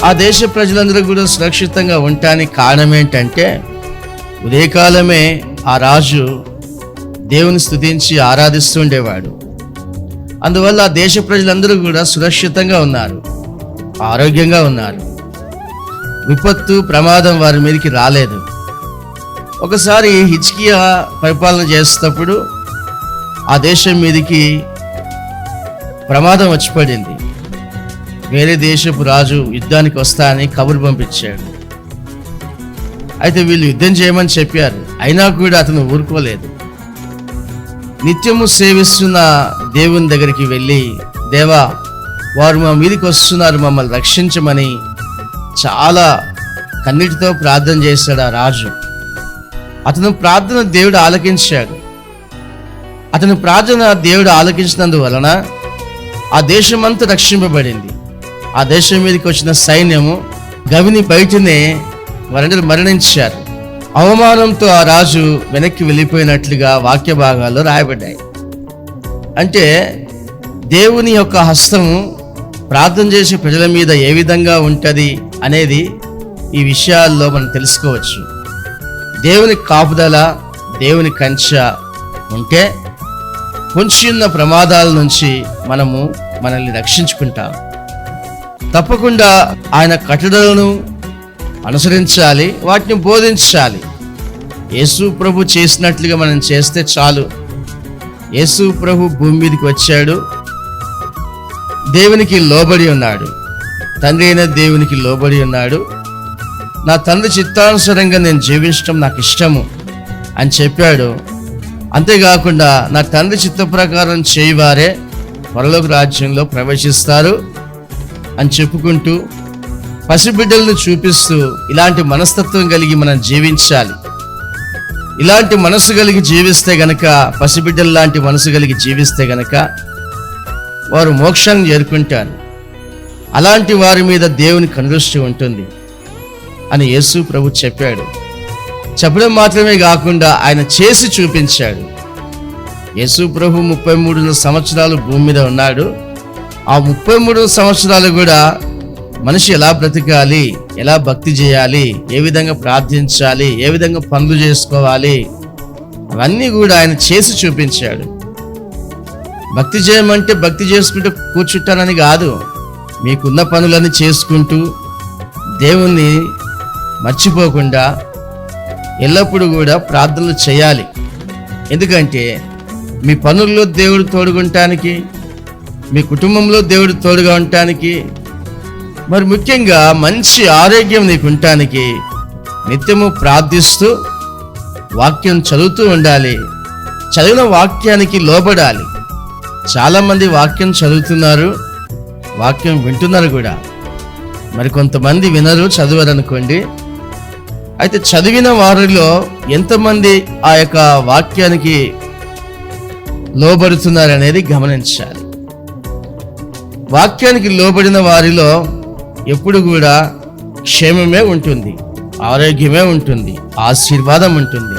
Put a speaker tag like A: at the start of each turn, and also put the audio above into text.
A: ఆ దేశ ప్రజలందరూ కూడా సురక్షితంగా ఉండటానికి కారణం ఏంటంటే, ఉదయకాలమే ఆ రాజు దేవుని స్తుతించి ఆరాధిస్తూ ఉండేవాడు. అందువల్ల ఆ దేశ ప్రజలందరూ కూడా సురక్షితంగా ఉన్నారు, ఆరోగ్యంగా ఉన్నారు. విపత్తు ప్రమాదం వారి మీదకి రాలేదు. ఒకసారి హిజ్కియా పరిపాలన చేసేటప్పుడు ఆ దేశం మీదకి ప్రమాదం వచ్చి పడింది. వేరే దేశపు రాజు యుద్ధానికి వస్తానని కబురు పంపించాడు. అయితే వీళ్ళు యుద్ధం చేయమని చెప్పారు, అయినా కూడా అతను ఊరుకోలేదు. నిత్యము సేవిస్తున్న దేవుని దగ్గరికి వెళ్ళి, దేవా, వారు మా మీదకి వస్తున్నారు, మమ్మల్ని రక్షించమని చాలా కన్నీటితో ప్రార్థన చేశాడు ఆ రాజు. అతను ప్రార్థన దేవుడు ఆలకించాడు. అతని ప్రార్థన దేవుడు ఆలకించినందువలన ఆ దేశమంతా రక్షింపబడింది. ఆ దేశం మీదకి వచ్చిన సైన్యము గవిని బయటనే వారందరూ మరణించారు. అవమానంతో ఆ రాజు వెనక్కి వెళ్ళిపోయినట్లుగా వాక్య భాగాల్లో రాయబడ్డాయి. అంటే దేవుని యొక్క హస్తము ప్రార్థన చేసే ప్రజల మీద ఏ విధంగా ఉంటుంది అనేది ఈ విషయాల్లో మనం తెలుసుకోవచ్చు. దేవుని కాపుదల, దేవుని కంచె ఉంటే పొంచియున్న ప్రమాదాల నుంచి మనల్ని రక్షించుకుంటాం. తప్పకుండా ఆయన కట్టడలను అనుసరించాలి, వాటిని బోధించాలి. యేసు ప్రభు చేసినట్లుగా మనం చేస్తే చాలు. యేసు ప్రభు భూమి మీదకి వచ్చాడు, దేవునికి లోబడి ఉన్నాడు, తండ్రి అయిన దేవునికి లోబడి ఉన్నాడు. నా తండ్రి చిత్తానుసారంగా నేను జీవించడం నాకు ఇష్టము అని చెప్పాడు. అంతేకాకుండా నా తండ్రి చిత్త ప్రకారం చేయవారే పరలోక రాజ్యంలో ప్రవేశిస్తారు అని చెప్పుకుంటూ పసిబిడ్డలను చూపిస్తూ ఇలాంటి మనస్తత్వం కలిగి మనం జీవించాలి. ఇలాంటి మనసు కలిగి జీవిస్తే గనక, పసిబిడ్డలు లాంటి మనసు కలిగి జీవిస్తే గనక వారు మోక్షాన్ని చేరుకుంటారు. అలాంటి వారి మీద దేవుని కనుదృష్టి ఉంటుంది అని యేసు ప్రభు చెప్పాడు. చెప్పడం మాత్రమే కాకుండా ఆయన చేసి చూపించాడు. యేసు ప్రభు 33 సంవత్సరాలు భూమి మీద ఉన్నాడు. ఆ 33 సంవత్సరాలు కూడా మనిషి ఎలా బ్రతకాలి, ఎలా భక్తి చేయాలి, ఏ విధంగా ప్రార్థించాలి, ఏ విధంగా పనులు చేసుకోవాలి, అవన్నీ కూడా ఆయన చేసి చూపించాడు. భక్తి చేయమంటే భక్తి చేసుకుంటూ కూర్చుంటానని కాదు, మీకున్న పనులన్నీ చేసుకుంటూ దేవుణ్ణి మర్చిపోకుండా ఎల్లప్పుడూ కూడా ప్రార్థనలు చేయాలి. ఎందుకంటే మీ పనుల్లో దేవుడు తోడుగుంటానికి, మీ కుటుంబంలో దేవుడు తోడుగా ఉండటానికి, మరి ముఖ్యంగా మంచి ఆరోగ్యం నీకు ఉండటానికి నిత్యము ప్రార్థిస్తూ వాక్యం చదువుతూ ఉండాలి. చదివిన వాక్యానికి లోబడాలి. చాలామంది వాక్యం చదువుతున్నారు, వాక్యం వింటున్నారు కూడా. మరి కొంతమంది వినరు, చదవరు అనుకోండి. అయితే చదివిన వారిలో ఎంతమంది ఆ యొక్క వాక్యానికి లోబడుతున్నారు అనేది గమనించాలి. వాక్యానికి లోబడిన వారిలో ఎప్పుడు కూడా క్షేమమే ఉంటుంది, ఆరోగ్యమే ఉంటుంది, ఆశీర్వాదం ఉంటుంది.